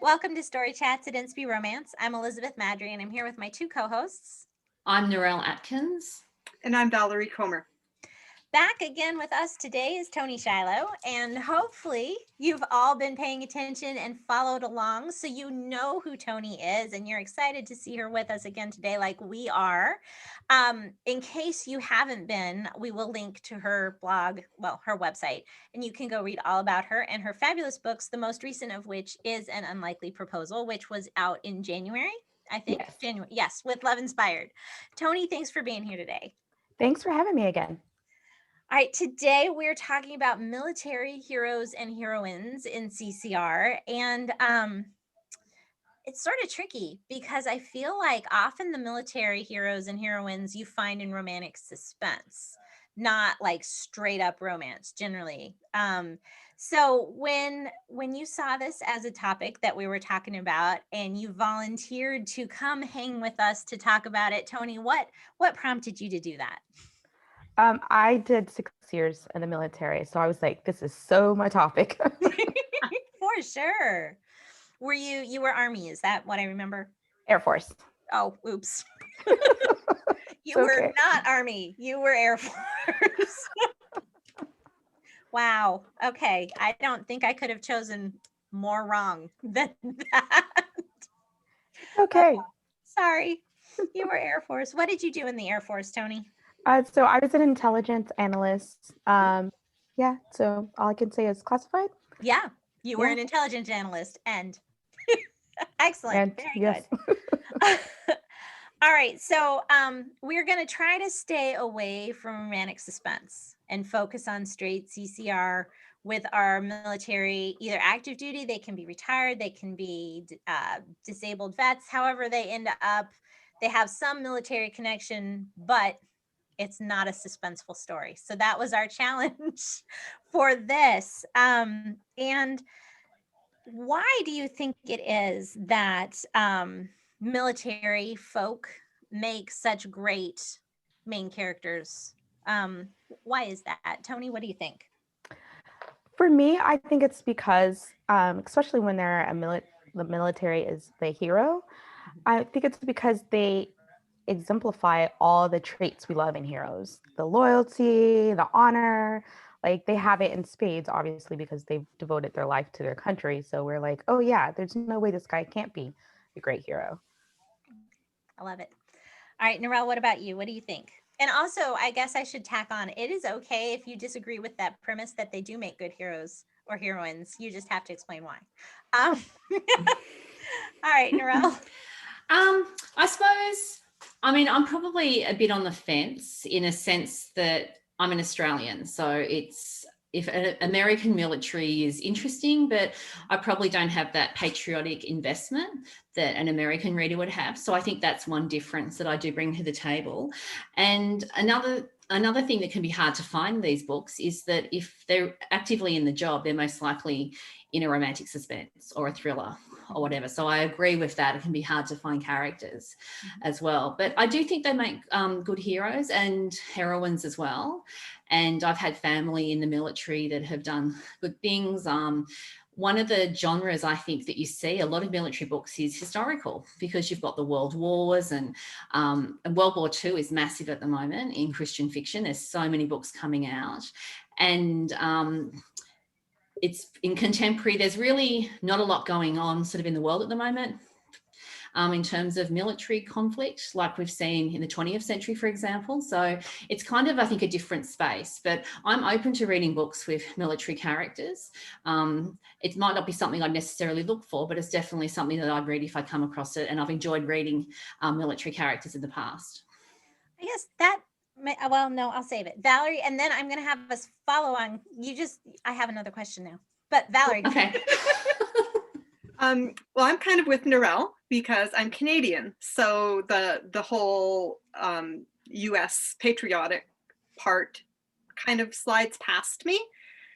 Welcome to Story Chats at Inspy Romance. I'm Elizabeth Madry, and I'm here with my two co-hosts. I'm Narelle Atkins. And I'm Valerie Comer. Back again with us today is Toni Shiloh, and hopefully you've all been paying attention and followed along so you know who Toni is, and you're excited to see her with us again today like we are. In case you haven't been, we will link to her blog, well, her website, and you can go read all about her and her fabulous books, the most recent of which is An Unlikely Proposal, which was out in January, I think. Yes. January, yes, with Love Inspired. Toni, thanks for being here today. Thanks for having me again. All right, today we're talking about military heroes and heroines in CCR. And it's sort of tricky because I feel like often the military heroes and heroines you find in romantic suspense, not like straight up romance generally. So when you saw this as a topic that we were talking about and you volunteered to come hang with us to talk about it, Toni, what prompted you to do that? I did 6 years in the military, so I was like, this is so my topic. For sure. You were Army, is that what I remember? Air Force. Oh, oops. You okay. were not Army, you were Air Force. Wow. Okay. I don't think I could have chosen more wrong than that. Okay. Oh, sorry. You were Air Force. What did you do in the Air Force, Toni? So I was an intelligence analyst. Yeah, so all I can say is classified. Yeah, you were an intelligence analyst and excellent. And, very yes. good. All right, so we're going to try to stay away from romantic suspense and focus on straight CCR with our military, either active duty, they can be retired, they can be disabled vets, however they end up, they have some military connection, but it's not a suspenseful story. So that was our challenge for this. And why do you think it is that military folk make such great main characters? Why is that? Toni, what do you think? For me, I think it's because, especially when the military is the hero, I think it's because they exemplify all the traits we love in heroes: the loyalty, the honor. Like, they have it in spades, obviously, because they've devoted their life to their country. So we're like, oh yeah, there's no way this guy can't be a great hero. I love it. All right, Narelle, what about you? What do you think? And also, I guess I should tack on, it is okay if you disagree with that premise that they do make good heroes or heroines. You just have to explain why. All right, Narelle. I suppose, I'm probably a bit on the fence in a sense that I'm an Australian. So if an American military is interesting, but I probably don't have that patriotic investment that an American reader would have. So I think that's one difference that I do bring to the table. And another thing that can be hard to find in these books is that if they're actively in the job, they're most likely in a romantic suspense or a thriller or whatever. So I agree with that. It can be hard to find characters as well. But I do think they make good heroes and heroines as well. And I've had family in the military that have done good things. One of the genres I think that you see a lot of military books is historical, because you've got the world wars, and World War II is massive at the moment in Christian fiction. There's so many books coming out, and it's in contemporary. There's really not a lot going on sort of in the world at the moment. In terms of military conflict, like we've seen in the 20th century, for example. So it's kind of, I think, a different space, but I'm open to reading books with military characters. It might not be something I'd necessarily look for, but it's definitely something that I'd read if I come across it. And I've enjoyed reading military characters in the past. I guess that, well, no, I'll save it. Valerie, and then I'm going to have us follow on. I have another question now, but Valerie. Okay. Well, I'm kind of with Narelle because I'm Canadian. So the whole US patriotic part kind of slides past me,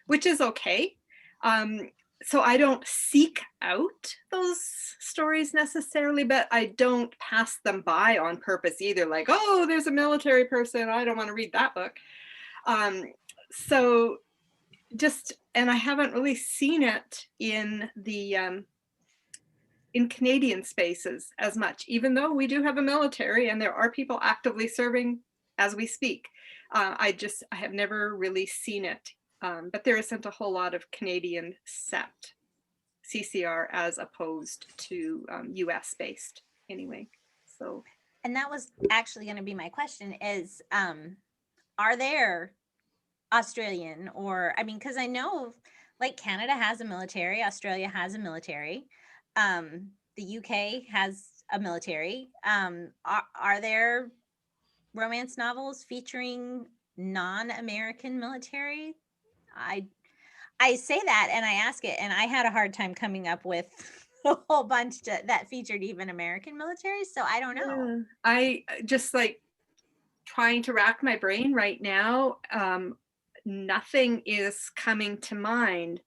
which is okay. So I don't seek out those stories necessarily, but I don't pass them by on purpose either. Like, oh, there's a military person, I don't want to read that book. So just, and I haven't really seen it in the in Canadian spaces as much, even though we do have a military and there are people actively serving as we speak. I have never really seen it, but there isn't a whole lot of Canadian set CCR as opposed to US based anyway. So, and that was actually going to be my question is, are there Australian or, I mean, because I know like Canada has a military, Australia has a military, the UK has a military. Are there romance novels featuring non-American military? I say that and I ask it, and I had a hard time coming up with a whole bunch that featured even American military. So I don't know. yeah. I just like trying to rack my brain right now. Nothing is coming to mind.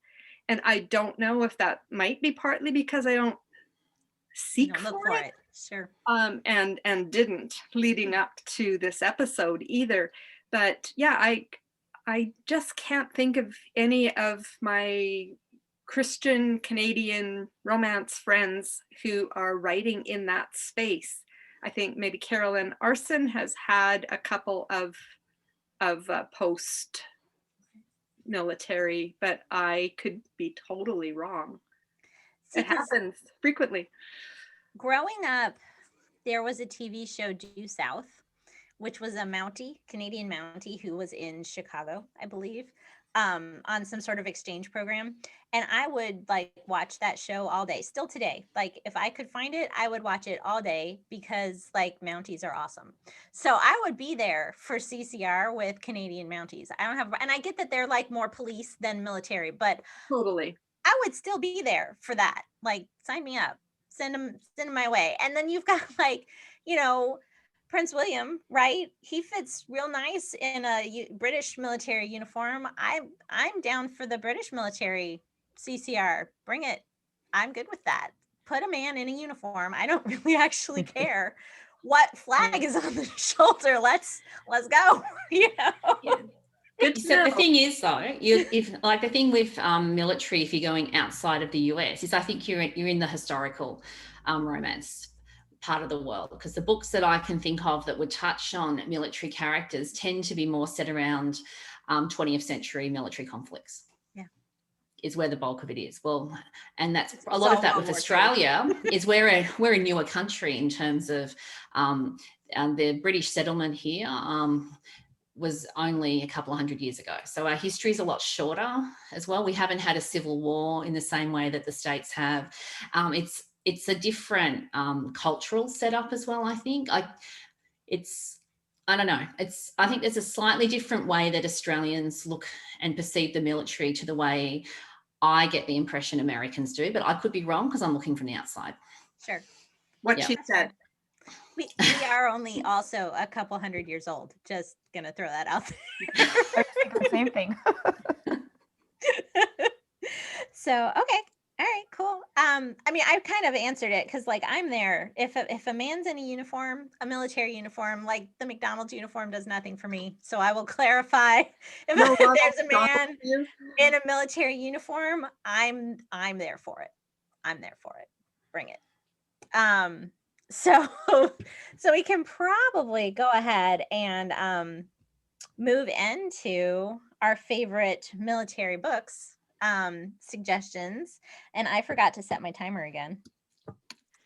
And I don't know if that might be partly because I don't seek Look for it. Sure. And didn't leading up to this episode either. But yeah, I just can't think of any of my Christian Canadian romance friends who are writing in that space. I think maybe Carolyn Arson has had a couple of post military, but I could be totally wrong. See, it happens frequently. Growing up, there was a TV show Due South, which was a Mountie, Canadian Mountie, who was in Chicago, I believe, on some sort of exchange program. And I would like watch that show all day, still today. Like if I could find it, I would watch it all day because like Mounties are awesome. So I would be there for CCR with Canadian Mounties. I don't have, and I get that they're like more police than military, but Totally. I would still be there for that. Like sign me up, send them my way. And then you've got like, you know, Prince William, right? He fits real nice in a British military uniform. I'm down for the British military CCR. Bring it. I'm good with that. Put a man in a uniform. I don't really actually care what flag is on the shoulder. Let's go. You know. Yeah. So the thing is, though, if like the thing with military, if you're going outside of the US, is I think you're in the historical romance part of the world, because the books that I can think of that would touch on military characters tend to be more set around 20th century military conflicts. Yeah, is where the bulk of it is. Well, and that's a lot of that with Australia is we're a newer country in terms of the British settlement here. Was only a couple of hundred years ago. So our history is a lot shorter as well. We haven't had a civil war in the same way that the States have. It's a different cultural setup as well, I think. I don't know. I think there's a slightly different way that Australians look and perceive the military to the way I get the impression Americans do, but I could be wrong because I'm looking from the outside. Sure. What she said. We are only also a couple hundred years old. Just gonna throw that out there. I think the same thing. So okay, all right, cool. I mean, I kind of answered it because like I'm there. If a man's in a uniform, a military uniform, like the McDonald's uniform does nothing for me. So I will clarify. If there's a man in a military uniform, I'm there for it. I'm there for it. Bring it. So we can probably go ahead and move into our favorite military books suggestions. And I forgot to set my timer again.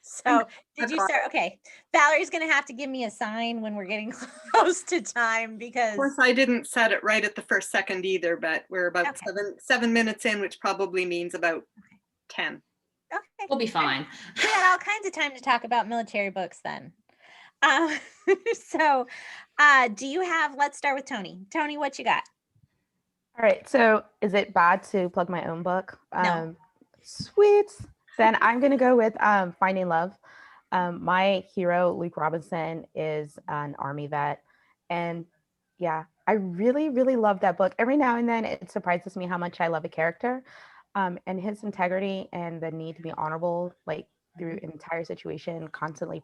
So did you start? Okay. Valerie's going to have to give me a sign when we're getting close to time because... Of course, I didn't set it right at the first second either, but we're about 7 minutes in, which probably means about 10. Okay. We'll be fine. We had all kinds of time to talk about military books then. So do you have, let's start with Toni. Toni, what you got? All right. So is it bad to plug my own book? No. Sweet. Then I'm going to go with Finding Love. My hero, Luke Robinson, is an Army vet. And yeah, I really, really love that book. Every now and then it surprises me how much I love a character. And his integrity and the need to be honorable, like through an entire situation, constantly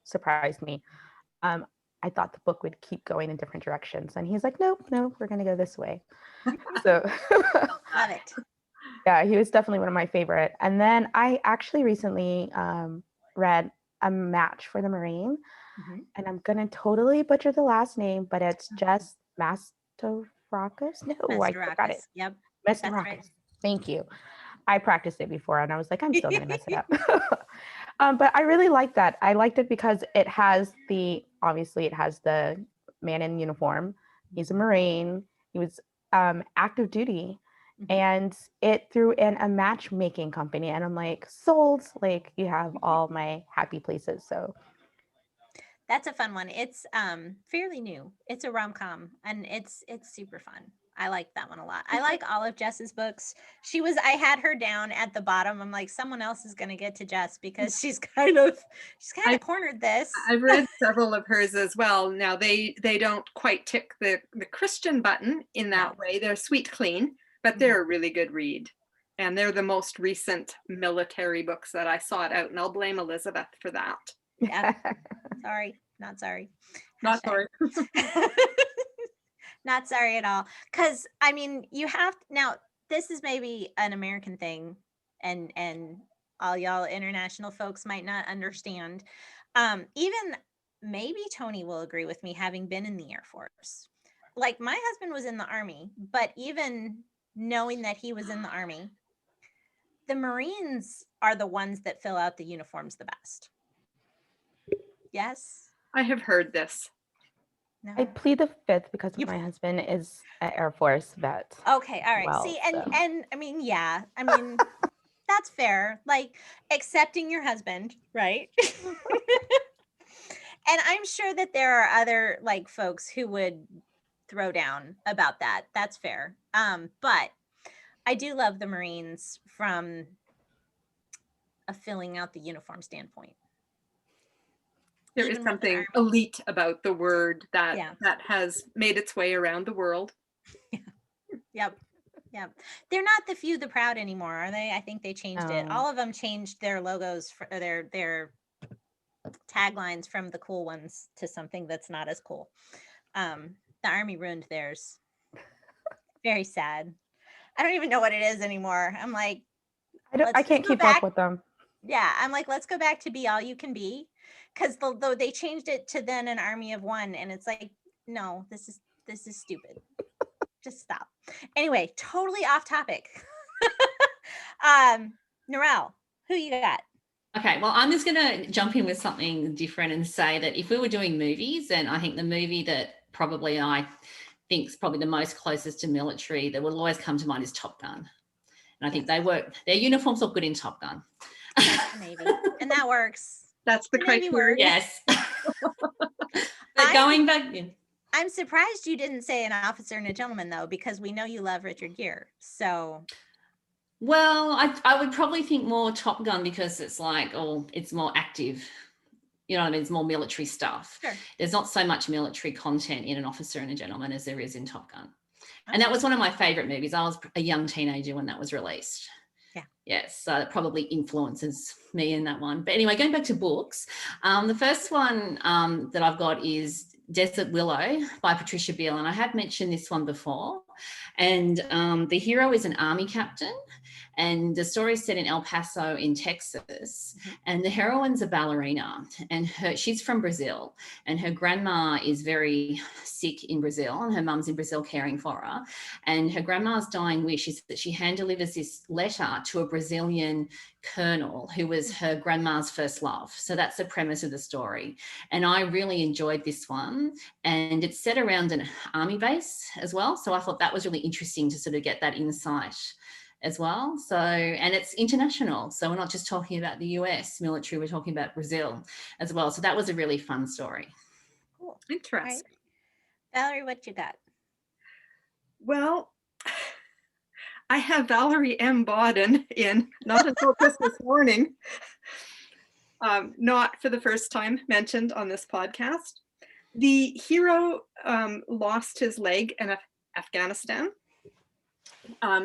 surprised me. I thought the book would keep going in different directions, and he's like, "Nope, we're going to go this way." So, love it. Yeah, he was definitely one of my favorite. And then I actually recently read A Match for the Marine, and I'm gonna totally butcher the last name, but it's Jess Mastorakos. No, I forgot it. Mastorakos. Yep. Mastorakos. That's right. Thank you. I practiced it before, and I was like, I'm still gonna mess it up. But I really liked that. I liked it because it has obviously it has the man in uniform. He's a Marine. He was active duty, and it threw in a matchmaking company, and I'm like, sold. Like, you have all my happy places. So That's a fun one. It's fairly new. It's a rom-com and it's super fun. I like that one a lot. I like all of Jess's books. I had her down at the bottom. I'm like, someone else is gonna get to Jess because she's kind of cornered this. I've read several of hers as well. Now they don't quite tick the Christian button in that way. They're sweet clean, but they're a really good read. And they're the most recent military books that I sought out, and I'll blame Elizabeth for that. Yeah. Sorry, not sorry. Not sorry. Not sorry at all. Because I mean, you have now. This is maybe an American thing, and all y'all international folks might not understand. Even maybe Toni will agree with me, having been in the Air Force. Like, my husband was in the Army, but even knowing that he was in the Army, the Marines are the ones that fill out the uniforms the best. Yes. I have heard this. No. I plead the fifth because my husband is an Air Force vet. Okay, all right. See, and I mean, yeah, I mean, that's fair. Like, accepting your husband, right? And I'm sure that there are other like folks who would throw down about that. That's fair. But I do love the Marines from a filling out the uniform standpoint. There is something elite about the word that has made its way around the world. Yep. They're not the few, the proud anymore, are they? I think they changed it. All of them changed their logos for their taglines from the cool ones to something that's not as cool. The Army ruined theirs. Very sad. I don't even know what it is anymore. I'm like, I can't keep up with them. Yeah, I'm like, let's go back to be all you can be, because though they changed it to then an army of one, and it's like, no, this is stupid. Just stop. Anyway, totally off topic. Narelle, who you got? Okay, well, I'm just going to jump in with something different and say that if we were doing movies, and I think the movie that probably I think is probably the most closest to military that will always come to mind is Top Gun. And I think their uniforms look good in Top Gun. Maybe. And that works. That's the criteria. Yes. But going back in. I'm surprised you didn't say an officer and a gentleman, though, because we know you love Richard Gere. So. Well, I would probably think more Top Gun because it's like, it's more active. You know what I mean? It's more military stuff. Sure. There's not so much military content in An Officer and a Gentleman as there is in Top Gun. Okay. And that was one of my favorite movies. I was a young teenager when that was released. Yeah. Yes. So it probably influences me in that one. But anyway, going back to books, the first one that I've got is Desert Willow by Patricia Beal. And I have mentioned this one before. And the hero is an army captain. And the story is set in El Paso in Texas. And the heroine's a ballerina. And she's from Brazil. And her grandma is very sick in Brazil. And her mum's in Brazil caring for her. And her grandma's dying wish is that she hand delivers this letter to a Brazilian colonel who was her grandma's first love. So that's the premise of the story. And I really enjoyed this one. And it's set around an army base as well. So I thought that was really interesting to sort of get that insight as well. So, and it's international. So we're not just talking about the US military, we're talking about Brazil as well. So that was a really fun story. Cool. Interesting. Right. Valerie, what you got? Well, I have Valerie M. Bodden in Not Until Christmas Morning. Not for the first time mentioned on this podcast. The hero lost his leg in Afghanistan.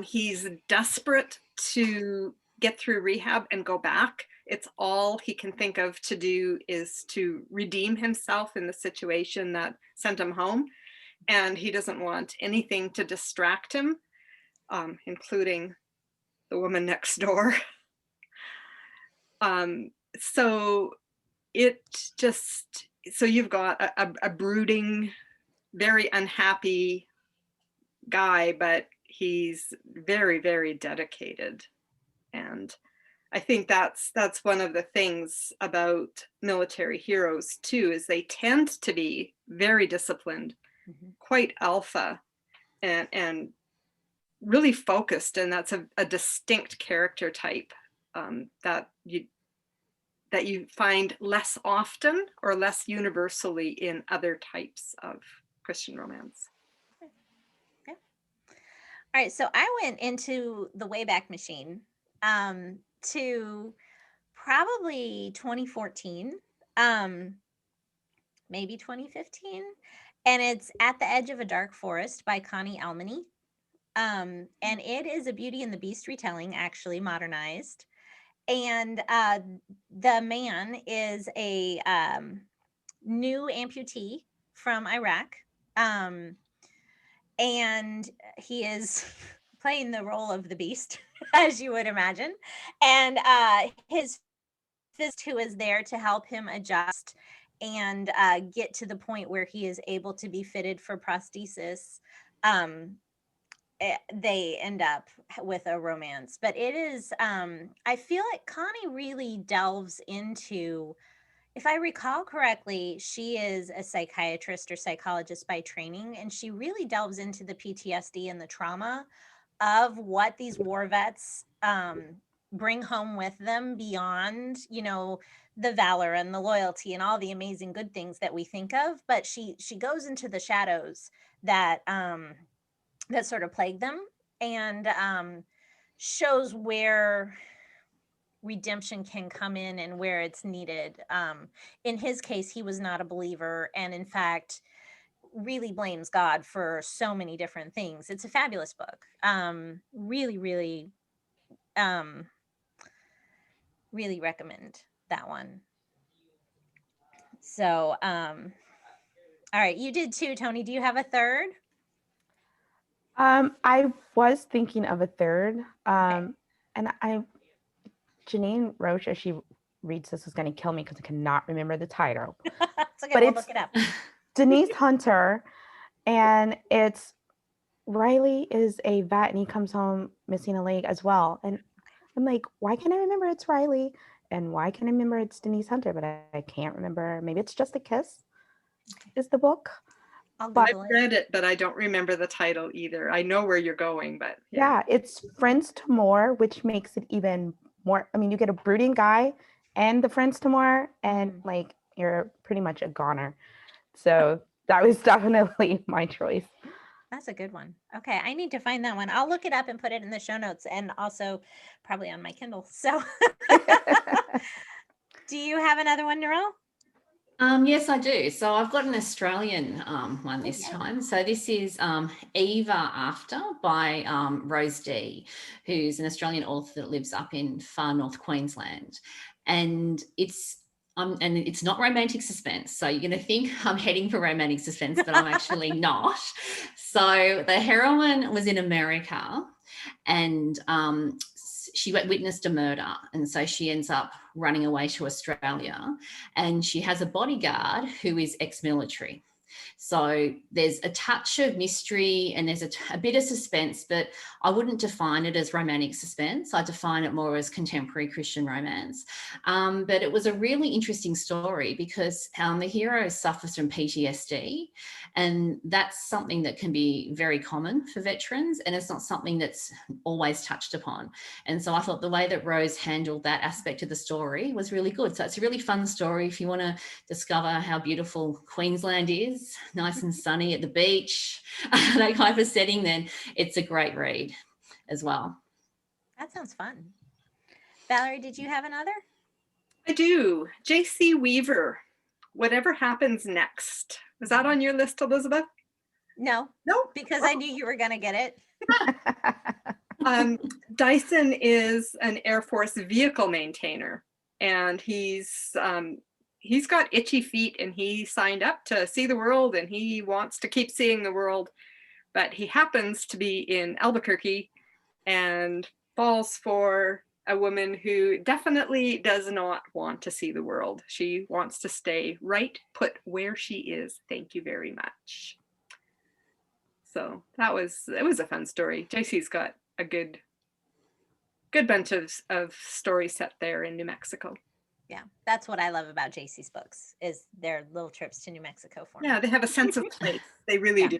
He's desperate to get through rehab and go back. It's all he can think of to do is to redeem himself in the situation that sent him home. And he doesn't want anything to distract him, including the woman next door. So it just, so you've got a brooding, very unhappy guy, but he's very, very dedicated. And I think that's one of the things about military heroes too, is they tend to be very disciplined, quite alpha, and really focused. And that's a distinct character type that you find less often or less universally in other types of Christian romance. Yeah. All right, so I went into the Wayback Machine to probably 2014, maybe 2015, and it's At the Edge of a Dark Forest by Connie Almony. And it is a Beauty and the Beast retelling, actually modernized. And the man is a new amputee from Iraq. And he is playing the role of the beast, as you would imagine. And his physicist, who is there to help him adjust and get to the point where he is able to be fitted for prosthesis, they end up with a romance. But it is, I feel like Connie really delves into, if I recall correctly, she is a psychiatrist or psychologist by training, and she really delves into the PTSD and the trauma of what these war vets bring home with them beyond, the valor and the loyalty and all the amazing good things that we think of. But she goes into the shadows that that sort of plague them, and shows where redemption can come in and where it's needed. In his case, he was not a believer, and in fact really blames God for so many different things. It's a fabulous book. Really, really, really recommend that one. So, all right, you did too, Toni. Do you have a third? I was thinking of a third, Okay. and Janine Roche, as she reads this, is going to kill me because I cannot remember the title. It's okay, But we'll it's look it up. Denise Hunter, and it's Riley is a vet, and he comes home missing a leg as well. And I'm like, why can't I remember it's Riley? And why can I remember it's Denise Hunter? But I can't remember. Maybe it's Just a Kiss is the book. I'll But I've Google it. read it, but I don't remember the title either. I know where you're going, but yeah, it's Friends to More, which makes it even more. I mean, you get a brooding guy and the Friends to More, and like you're pretty much a goner. So that was definitely my choice. That's a good one. Okay, I need to find that one. I'll look it up and put it in the show notes, and also probably on my Kindle. So, do you have another one, Narelle? Yes, I do. So I've got an Australian one this time. So this is Eva After by Rose D, who's an Australian author that lives up in far north Queensland. And it's not romantic suspense. So you're going to think I'm heading for romantic suspense, but I'm actually not. So the heroine was in America, and she witnessed a murder, and so she ends up running away to Australia, and she has a bodyguard who is ex-military. So there's a touch of mystery and there's a bit of suspense, but I wouldn't define it as romantic suspense. I define it more as contemporary Christian romance. But it was a really interesting story because the hero suffers from PTSD, and that's something that can be very common for veterans, and it's not something that's always touched upon. And so I thought the way that Rose handled that aspect of the story was really good. So it's a really fun story if you want to discover how beautiful Queensland is, nice and sunny at the beach, that kind of setting, then it's a great read as well. That sounds fun. Valerie, did you have another? I do. Jaycee Weaver, Whatever Happens Next. Was that on your list, Elizabeth? No, because I knew you were going to get it. Dyson is an Air Force vehicle maintainer, and he's got itchy feet, and he signed up to see the world, and he wants to keep seeing the world, but he happens to be in Albuquerque and falls for a woman who definitely does not want to see the world. She wants to stay right put where she is. Thank you very much. So it was a fun story. Jaycee's got a good bunch of stories set there in New Mexico. Yeah, that's what I love about Jaycee's books is their little trips to New Mexico for me. Yeah, they have a sense of place. They really do.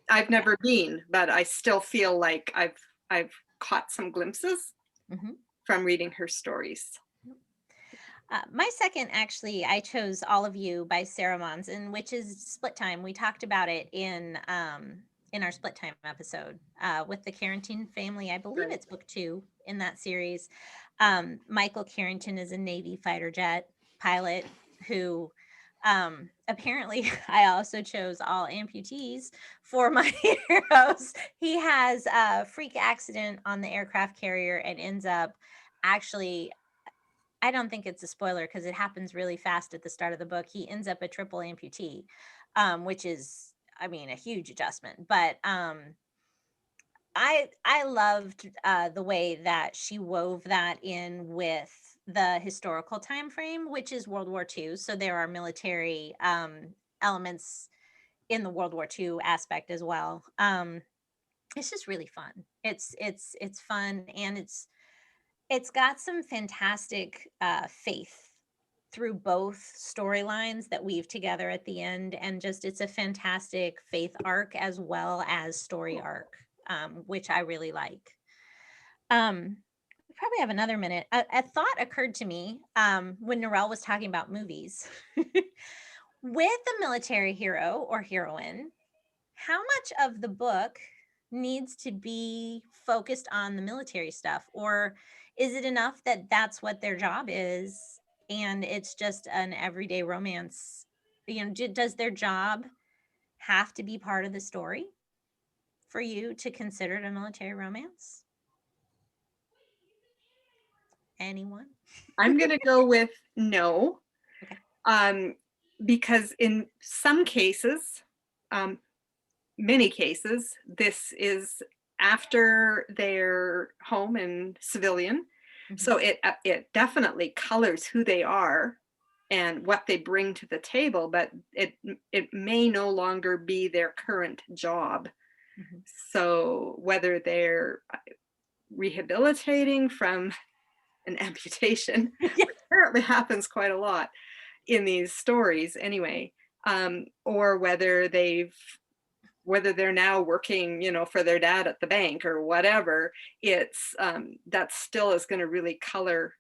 I've never been, but I still feel like I've caught some glimpses from reading her stories. My second, actually, I chose All of You by Sarah Monson, which is Split Time. We talked about it in our Split Time episode with the Carrington family. I believe it's book 2 in that series. Michael Carrington is a Navy fighter jet pilot who apparently I also chose all amputees for my heroes. He has a freak accident on the aircraft carrier and ends up actually, I don't think it's a spoiler because it happens really fast at the start of the book. He ends up a triple amputee, which is, I mean, a huge adjustment. But I loved the way that she wove that in with the historical time frame, which is World War II. So there are military elements in the World War II aspect as well. It's just really fun. It's fun, and it's got some fantastic faith through both storylines that weave together at the end, and just it's a fantastic faith arc as well as story arc, which I really like. We probably have another minute. A thought occurred to me when Narelle was talking about movies. With the military hero or heroine, how much of the book needs to be focused on the military stuff, or is it enough that that's what their job is and it's just an everyday romance? Does their job have to be part of the story for you to consider it a military romance? Anyone? I'm going to go with no. Okay. Because in some cases, many cases, this is after they're home and civilian. So it definitely colors who they are and what they bring to the table, but it may no longer be their current job. So whether they're rehabilitating from an amputation, which apparently happens quite a lot in these stories anyway, or whether they're now working, for their dad at the bank or whatever, it's that still is going to really color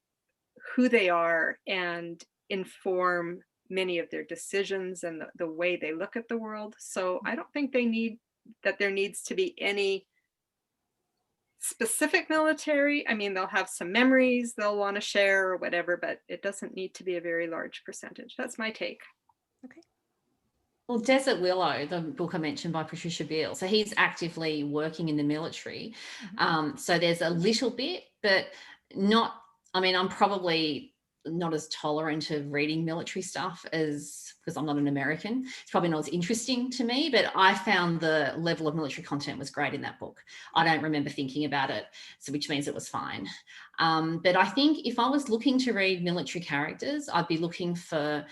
who they are and inform many of their decisions and the way they look at the world. So I don't think there needs to be any specific military. I mean, they'll have some memories they'll want to share or whatever, but it doesn't need to be a very large percentage. That's my take. Okay. Well, Desert Willow, the book I mentioned by Patricia Beal, so he's actively working in the military. So there's a little bit, but not, I mean, I'm probably not as tolerant of reading military stuff because I'm not an American. It's probably not as interesting to me, but I found the level of military content was great in that book. I don't remember thinking about it, so which means it was fine. But I think if I was looking to read military characters, I'd be looking for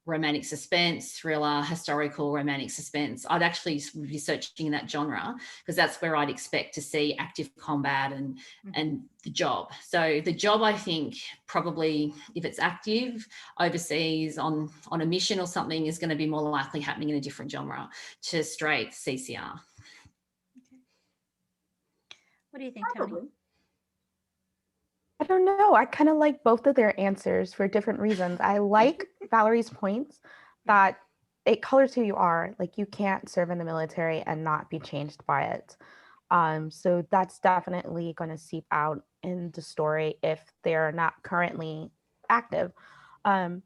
romantic suspense, thriller, historical romantic suspense. I'd actually be searching in that genre because that's where I'd expect to see active combat and the job. So the job, I think, probably if it's active overseas on a mission or something, is going to be more likely happening in a different genre to straight CCR. Okay. What do you think, Toni? I don't know. I kind of like both of their answers for different reasons. I like Valerie's points that it colors who you are. Like, you can't serve in the military and not be changed by it. So that's definitely going to seep out in the story if they're not currently active. And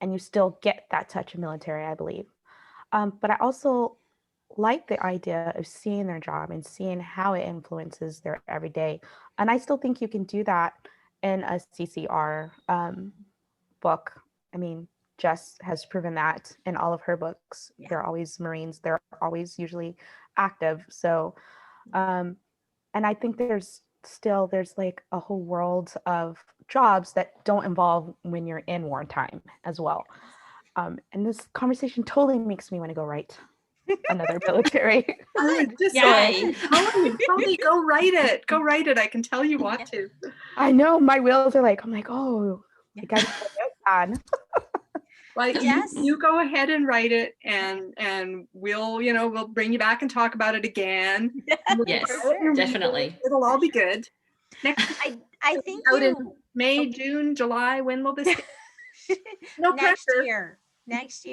you still get that touch of military, I believe. But I also like the idea of seeing their job and seeing how it influences their everyday. And I still think you can do that in a CCR book. I mean, Jess has proven that in all of her books. Yeah. They're always Marines. They're always usually active. So, and I think there's still there's like a whole world of jobs that don't involve when you're in wartime as well. And this conversation totally makes me want to go write another military. I was just Yay. Tony, go write it. Go write it. I can tell you want to. I know my wheels are like, I'm like, oh, I got to put this on. Well, Yes. you go ahead and write it, and we'll bring you back and talk about it again. Yes, Sure. definitely. It'll all be good. Next, I think out in you May, June, July. When will this? No next pressure. year. Jess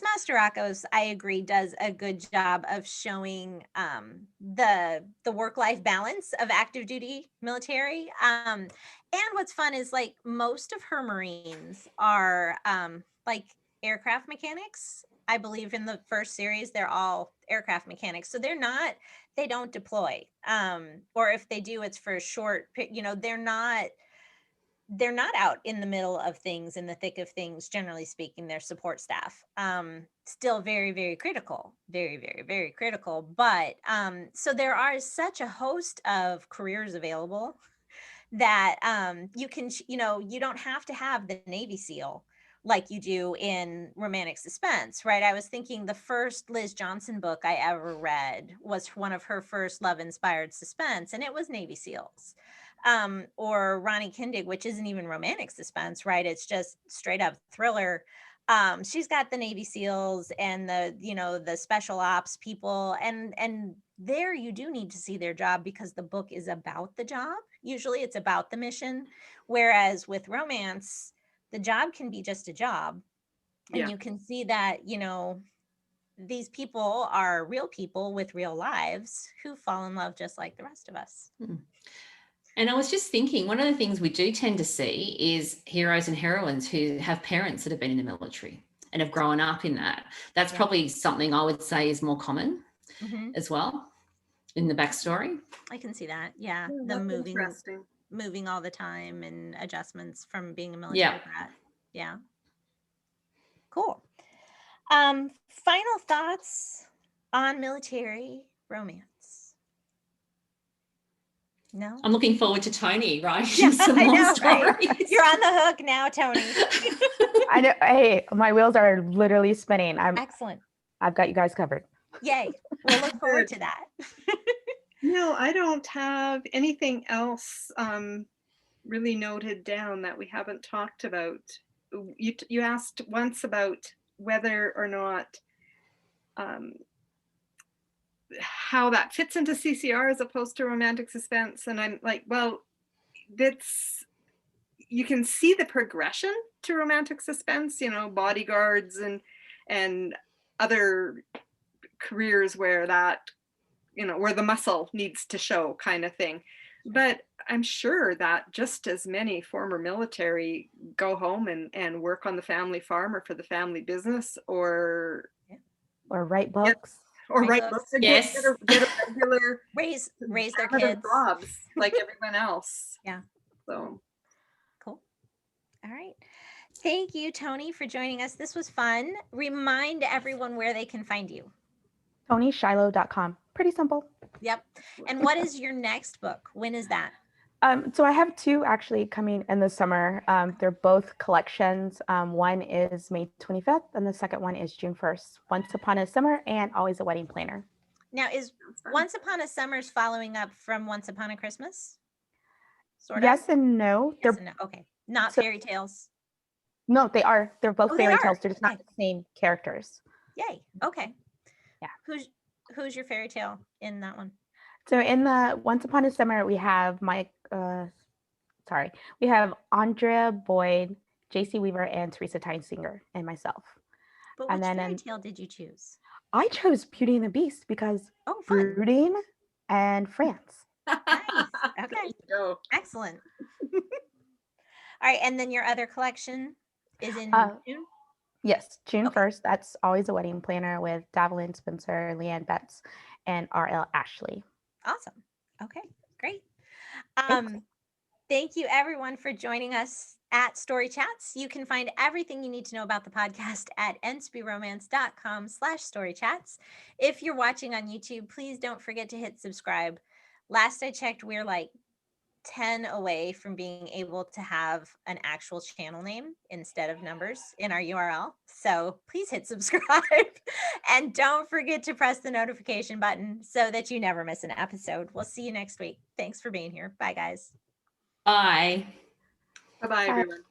Mastorakos, I agree, does a good job of showing the work-life balance of active duty military. And what's fun is like most of her Marines are like aircraft mechanics. I believe in the first series, they're all aircraft mechanics. So they don't deploy. Or if they do, it's for a short, they're not out in the middle of things, in the thick of things. Generally speaking, they're support staff. Still very, very critical, very, very, very critical. But so there are such a host of careers available that you can, you don't have to have the Navy SEAL like you do in romantic suspense, right? I was thinking the first Liz Johnson book I ever read was one of her first love-inspired suspense, and it was Navy SEALs. Or Ronnie Kindig, which isn't even romantic suspense, right? It's just straight up thriller. She's got the Navy SEALs and the special ops people, and there you do need to see their job because the book is about the job. Usually it's about the mission. Whereas with romance, the job can be just a job. And you can see that, these people are real people with real lives who fall in love just like the rest of us. And I was just thinking, one of the things we do tend to see is heroes and heroines who have parents that have been in the military and have grown up in that. That's probably something I would say is more common as well in the backstory. I can see that. Yeah. The moving all the time and adjustments from being a military brat. Yeah. Cool. Final thoughts on military romance. No, I'm looking forward to Toni writing some I more know, stories. right? You're on the hook now, Toni. I know. Hey, my wheels are literally spinning. Excellent. I've got you guys covered. Yay. We'll look forward to that. No, I don't have anything else really noted down that we haven't talked about. You asked once about whether or not how that fits into CCR as opposed to romantic suspense, and I'm like, well, you can see the progression to romantic suspense, bodyguards and other careers where that, where the muscle needs to show kind of thing. But I'm sure that just as many former military go home and work on the family farm or for the family business or write books. Write books and get a regular raise their kids jobs like everyone else. Yeah. So cool. All right. Thank you, Toni, for joining us. This was fun. Remind everyone where they can find you. ToniShiloh.com. Pretty simple. Yep. And what is your next book? When is that? So I have two actually coming in the summer. They're both collections. One is May 25th and the second one is June 1st. Once Upon a Summer and Always a Wedding Planner. Now, is Once Upon a Summer's following up from Once Upon a Christmas? Sort of? Yes and no. Yes and no. Okay. Not fairy tales. No, they are. They're both fairy tales. They're just not the same characters. Yay. Okay. Yeah. Who's your fairy tale in that one? So in the Once Upon a Summer, we have we have Andrea Boyd, Jaycee Weaver, and Teresa Tyne-Singer, and myself. But which fairy tale did you choose? I chose Beauty and the Beast because brooding and France. Nice. Okay. Excellent. All right, and then your other collection is in June? Yes, June 1st. That's Always a Wedding Planner with Davelyn Spencer, Leanne Betts, and R.L. Ashley. Awesome. Okay, great. Thank you everyone for joining us at Story Chats. You can find everything you need to know about the podcast at nsbyromance.com/storychats. If you're watching on YouTube, please don't forget to hit subscribe, last I checked, we're like 10 away from being able to have an actual channel name instead of numbers in our URL. So please hit subscribe and don't forget to press the notification button so that you never miss an episode. We'll see you next week. Thanks for being here. Bye, guys. Bye. Bye-bye, Bye. everyone.